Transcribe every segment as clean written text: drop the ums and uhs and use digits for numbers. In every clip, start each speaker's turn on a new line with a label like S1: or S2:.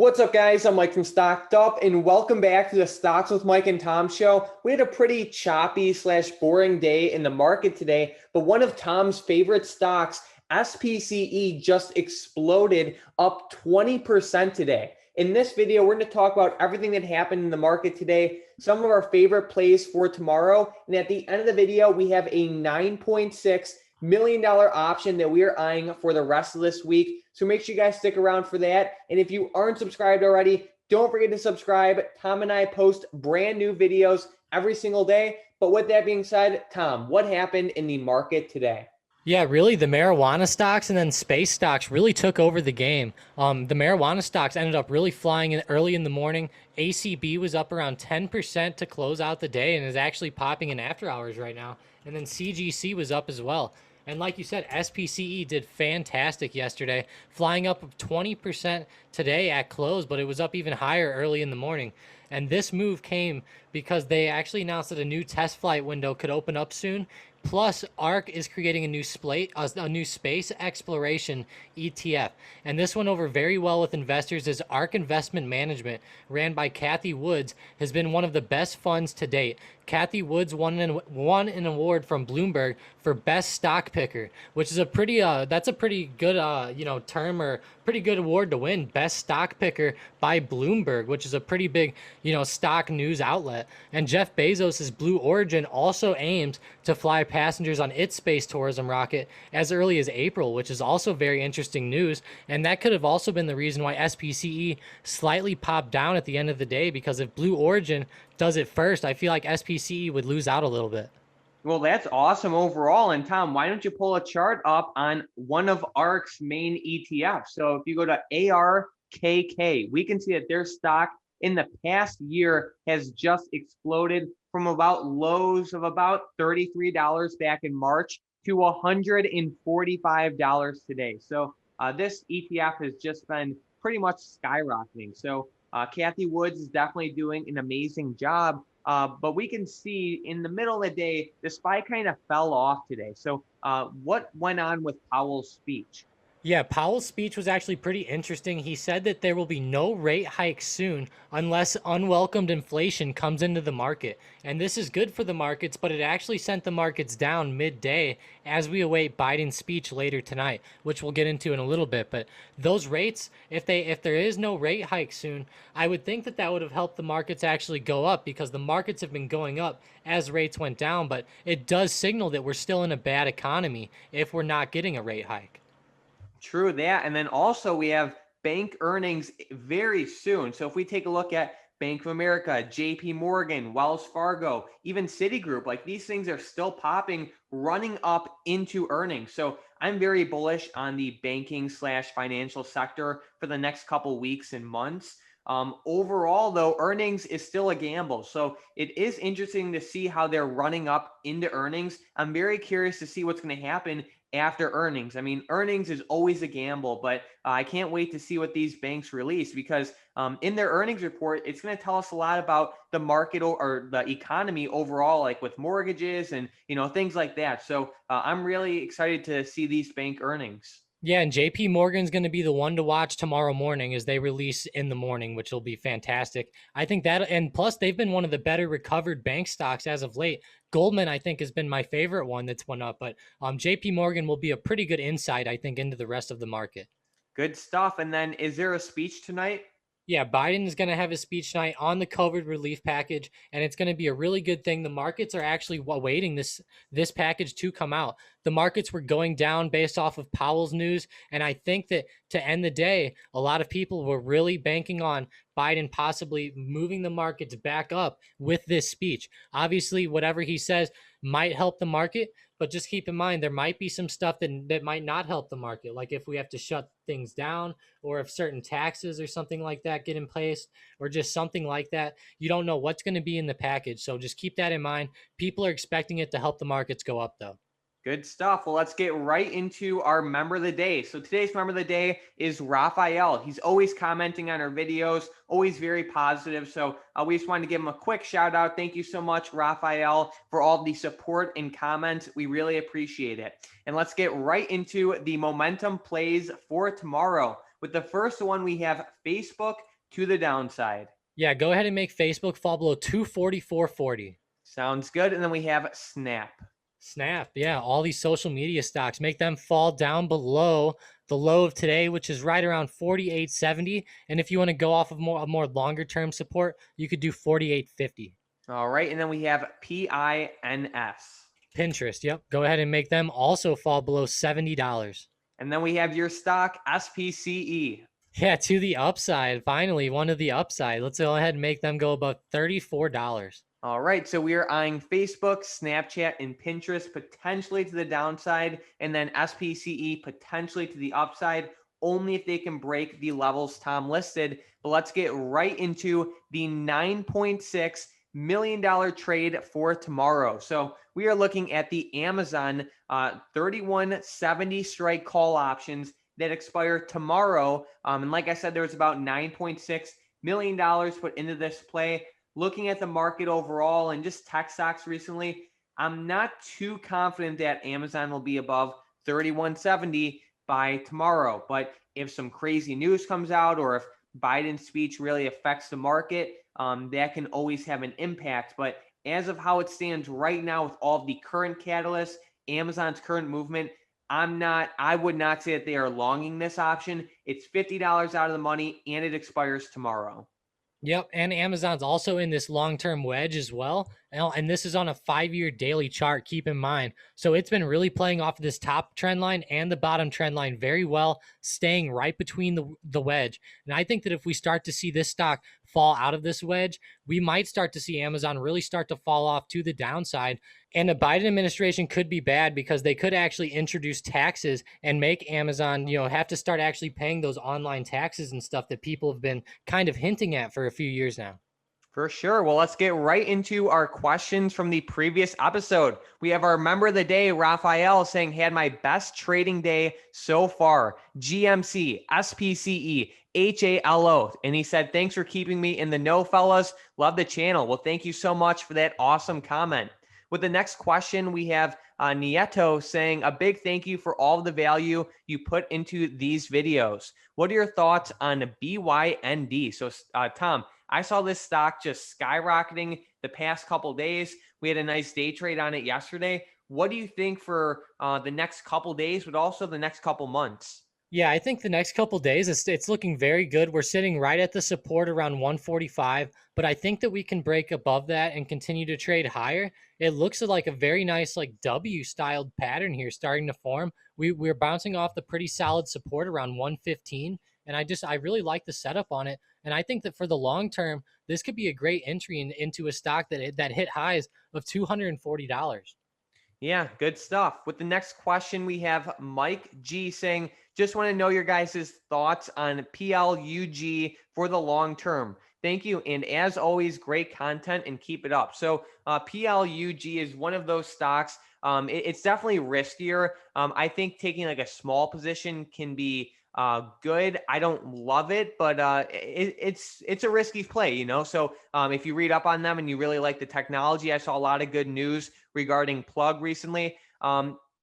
S1: What's up, guys? I'm Mike from StockedUp, and welcome back to the Stocks with Mike and Tom show. We had a pretty choppy / boring day in the market today, but one of Tom's favorite stocks, SPCE, just exploded up 20% today. In this video, we're going to talk about everything that happened in the market today, some of our favorite plays for tomorrow, and at the end of the video, we have a $9.6 million option that we are eyeing for the rest of this week. So make sure you guys stick around for that. And if you aren't subscribed already, don't forget to subscribe. Tom and I post brand new videos every single day. But with that being said, Tom, what happened in the market today?
S2: Yeah, really, the marijuana stocks and then space stocks really took over the game. The marijuana stocks ended up really flying in early in the morning. ACB was up around 10% to close out the day and is actually popping in after hours right now. And then CGC was up as well. And like you said, SPCE did fantastic yesterday, flying up 20% today at close, but it was up even higher early in the morning. And this move came because they actually announced that a new test flight window could open up soon. Plus, ARK is creating a new space exploration ETF. And this went over very well with investors as ARK Investment Management, ran by Kathy Woods, has been one of the best funds to date. Kathy Woods won an award from Bloomberg for best stock picker, which is a pretty that's a pretty good term, or pretty good award to win, best stock picker by Bloomberg, which is a pretty big stock news outlet. And Jeff Bezos's Blue Origin also aims to fly passengers on its space tourism rocket as early as April, which is also very interesting news. And that could have also been the reason why SPCE slightly popped down at the end of the day, because if Blue Origin does it first, I feel like SPCE would lose out a little bit.
S1: Well, that's awesome overall. And Tom, why don't you pull a chart up on one of ARK's main ETFs? So if you go to ARKK, we can see that their stock in the past year has just exploded from about lows of about $33 back in March to $145 today. So this ETF has just been pretty much skyrocketing. So Kathy Woods is definitely doing an amazing job. But we can see in the middle of the day, the SPY kind of fell off today. So what went on with Powell's speech?
S2: Yeah, Powell's speech was actually pretty interesting. He said that there will be no rate hike soon unless unwelcomed inflation comes into the market. And this is good for the markets, but it actually sent the markets down midday as we await Biden's speech later tonight, which we'll get into in a little bit. But those rates, if there is no rate hike soon, I would think that that would have helped the markets actually go up, because the markets have been going up as rates went down. But it does signal that we're still in a bad economy if we're not getting a rate hike.
S1: True that. And then also we have bank earnings very soon. So if we take a look at Bank of America, JP Morgan, Wells Fargo, even Citigroup, like these things are still popping, running up into earnings. So I'm very bullish on the banking / financial sector for the next couple weeks and months. Overall, though, earnings is still a gamble. So it is interesting to see how they're running up into earnings. I'm very curious to see what's going to happen after earnings. I mean, earnings is always a gamble, but I can't wait to see what these banks release, because in their earnings report, it's going to tell us a lot about the market or the economy overall, like with mortgages and things like that. So I'm really excited to see these bank earnings.
S2: Yeah, and JP Morgan's going to be the one to watch tomorrow morning as they release in the morning, which will be fantastic. I think that, and plus they've been one of the better recovered bank stocks as of late. Goldman, I think, has been my favorite one that's went up, but JP Morgan will be a pretty good insight, I think, into the rest of the market.
S1: Good stuff. And then is there a speech tonight?
S2: Yeah, Biden is going to have his speech tonight on the COVID relief package, and it's going to be a really good thing. The markets are actually awaiting this package to come out. The markets were going down based off of Powell's news, and I think that to end the day, a lot of people were really banking on Biden possibly moving the markets back up with this speech. Obviously, whatever he says might help the market, but just keep in mind there might be some stuff that might not help the market, like if we have to shut things down, or if certain taxes or something like that get in place, or just something like that. You don't know what's going to be in the package, so just keep that in mind. People are expecting it to help the markets go up, though.
S1: Good stuff. Well, let's get right into our member of the day. So today's member of the day is Raphael. He's always commenting on our videos, always very positive. So we just wanted to give him a quick shout out. Thank you so much, Raphael, for all the support and comments. We really appreciate it. And let's get right into the momentum plays for tomorrow. With the first one, we have Facebook to the downside.
S2: Yeah, go ahead and make Facebook fall below 244.40.
S1: Sounds good. And then we have Snap.
S2: Snap, yeah, all these social media stocks, make them fall down below the low of today, which is right around 48.70. And if you want to go off of a more longer term support, you could do 48.50.
S1: All right. And then we have PINS.
S2: Pinterest, yep. Go ahead and make them also fall below $70.
S1: And then we have your stock, SPCE.
S2: Yeah, to the upside. Finally, one of the upside. Let's go ahead and make them go above $34.
S1: All right, so we are eyeing Facebook, Snapchat, and Pinterest potentially to the downside, and then SPCE potentially to the upside, only if they can break the levels Tom listed. But let's get right into the $9.6 million trade for tomorrow. So we are looking at the Amazon 3170 strike call options that expire tomorrow. And like I said, there was about $9.6 million put into this play. Looking at the market overall and just tech stocks recently, I'm not too confident that Amazon will be above 3170 by tomorrow. But if some crazy news comes out or if Biden's speech really affects the market, that can always have an impact. But as of how it stands right now with all of the current catalysts, Amazon's current movement, I would not say that they are longing this option. It's $50 out of the money and it expires tomorrow.
S2: Yep, and Amazon's also in this long-term wedge as well. And this is on a 5-year daily chart, keep in mind. So it's been really playing off of this top trend line and the bottom trend line very well, staying right between the wedge. And I think that if we start to see this stock fall out of this wedge, we might start to see Amazon really start to fall off to the downside. And the Biden administration could be bad because they could actually introduce taxes and make Amazon, have to start actually paying those online taxes and stuff that people have been kind of hinting at for a few years now.
S1: For sure. Well, let's get right into our questions from the previous episode. We have our member of the day, Raphael, saying, had my best trading day so far. GMC, SPCE, HALO. And he said, thanks for keeping me in the know, fellas. Love the channel. Well, thank you so much for that awesome comment. With the next question, we have Nieto saying, a big thank you for all of the value you put into these videos. What are your thoughts on BYND? So, Tom, I saw this stock just skyrocketing the past couple days. We had a nice day trade on it yesterday. What do you think for the next couple days, but also the next couple months?
S2: Yeah, I think the next couple days, it's looking very good. We're sitting right at the support around 145, but I think that we can break above that and continue to trade higher. It looks like a very nice W-styled pattern here starting to form. We're bouncing off the pretty solid support around 115, and I really like the setup on it. And I think that for the long term, this could be a great entry into a stock that hit highs of $240.
S1: Yeah, good stuff. With the next question, we have Mike G saying, just want to know your guys' thoughts on PLUG for the long term. Thank you. And as always, great content and keep it up. So PLUG is one of those stocks. It's definitely riskier. I think taking like a small position can be good. I don't love it, but it's a risky play, So if you read up on them and you really like the technology, I saw a lot of good news regarding Plug recently.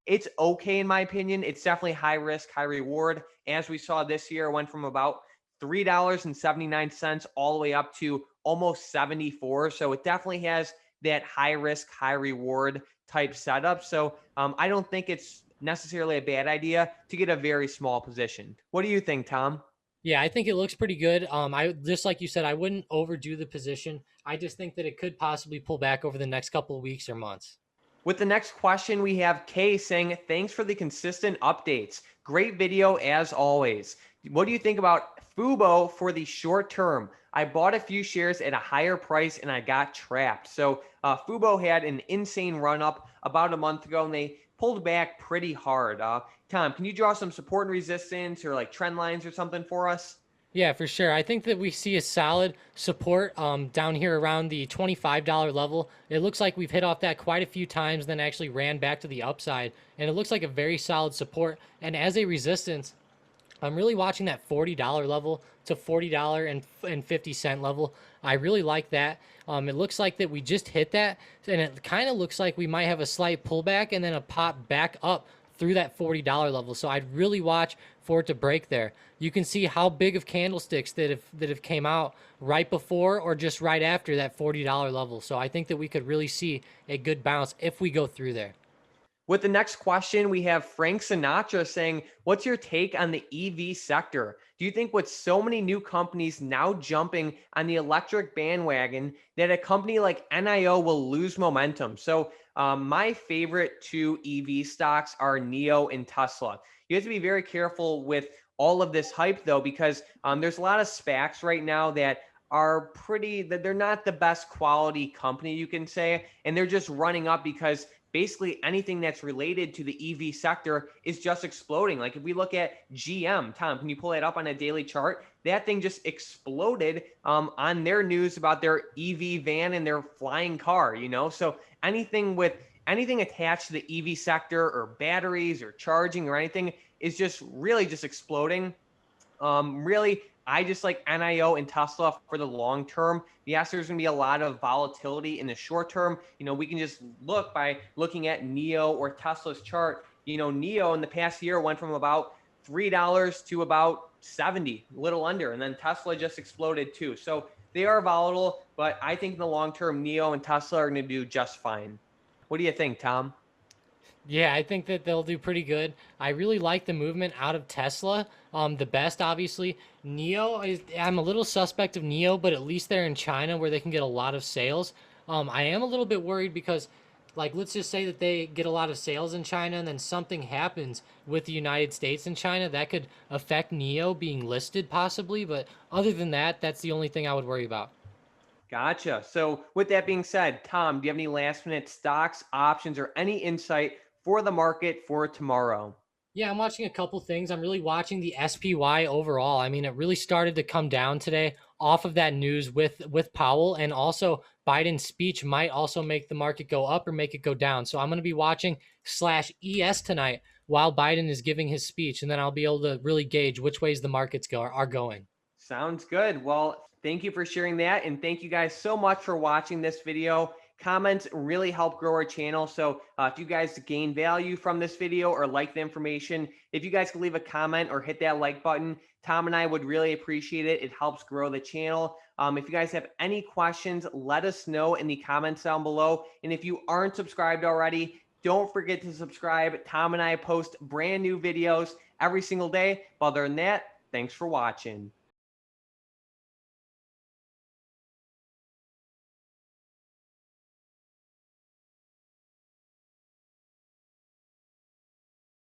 S1: It's okay in my opinion. It's definitely high risk, high reward. As we saw this year, it went from about $3.79 all the way up to almost 74. So it definitely has that high risk, high reward type setup. So I don't think it's necessarily a bad idea to get a very small position. What do you think, Tom?
S2: Yeah, I think it looks pretty good. I just like you said, I wouldn't overdo the position. I just think that it could possibly pull back over the next couple of weeks or months.
S1: With the next question, we have Kay saying, thanks for the consistent updates. Great video as always. What do you think about Fubo for the short term? I bought a few shares at a higher price and I got trapped. So Fubo had an insane run up about a month ago and they pulled back pretty hard. Tom, can you draw some support and resistance or like trend lines or something for us?
S2: Yeah, for sure. I think that we see a solid support down here around the $25 level. It looks like we've hit off that quite a few times, then actually ran back to the upside. And it looks like a very solid support. And as a resistance, I'm really watching that $40 level to $40.50 level. I really like that. It looks like that we just hit that, and it kind of looks like we might have a slight pullback and then a pop back up through that $40 level. So I'd really watch for it to break there. You can see how big of candlesticks that have came out right before or just right after that $40 level. So I think that we could really see a good bounce if we go through there.
S1: With the next question, we have Frank Sinatra saying, what's your take on the EV sector? Do you think with so many new companies now jumping on the electric bandwagon that a company like NIO will lose momentum? So my favorite two EV stocks are NIO and Tesla. You have to be very careful with all of this hype though, because there's a lot of SPACs right now that are that they're not the best quality company, you can say, and they're just running up because basically anything that's related to the EV sector is just exploding. Like if we look at GM, Tom, can you pull that up on a daily chart? That thing just exploded on their news about their EV van and their flying car, So anything attached to the EV sector or batteries or charging or anything is just really just exploding. Really, I just like NIO and Tesla for the long term. Yes, there's going to be a lot of volatility in the short term. We can just look by looking at NIO or Tesla's chart. NIO in the past year went from about $3 to about 70, a little under, and then Tesla just exploded too. So they are volatile, but I think in the long term, NIO and Tesla are going to do just fine. What do you think, Tom?
S2: Yeah, I think that they'll do pretty good. I really like the movement out of Tesla. The best, obviously. Neo is. I'm a little suspect of Neo, but at least they're in China where they can get a lot of sales. I am a little bit worried because, like, let's just say that they get a lot of sales in China, and then something happens with the United States and China that could affect Neo being listed possibly. But other than that, that's the only thing I would worry about.
S1: Gotcha. So, with that being said, Tom, do you have any last minute stocks, options, or any insight for the market for tomorrow?
S2: Yeah, I'm watching a couple things. I'm really watching the SPY overall. I mean, it really started to come down today off of that news with Powell, and also Biden's speech might also make the market go up or make it go down. So I'm going to be watching /ES tonight while Biden is giving his speech, and then I'll be able to really gauge which ways the markets are going.
S1: Sounds good. Well, thank you for sharing that. And thank you guys so much for watching this video. Comments really help grow our channel. So if you guys gain value from this video or like the information, if you guys could leave a comment or hit that like button, Tom and I would really appreciate it. It helps grow the channel. If you guys have any questions, let us know in the comments down below. And if you aren't subscribed already, don't forget to subscribe. Tom and I post brand new videos every single day. But other than that, thanks for watching.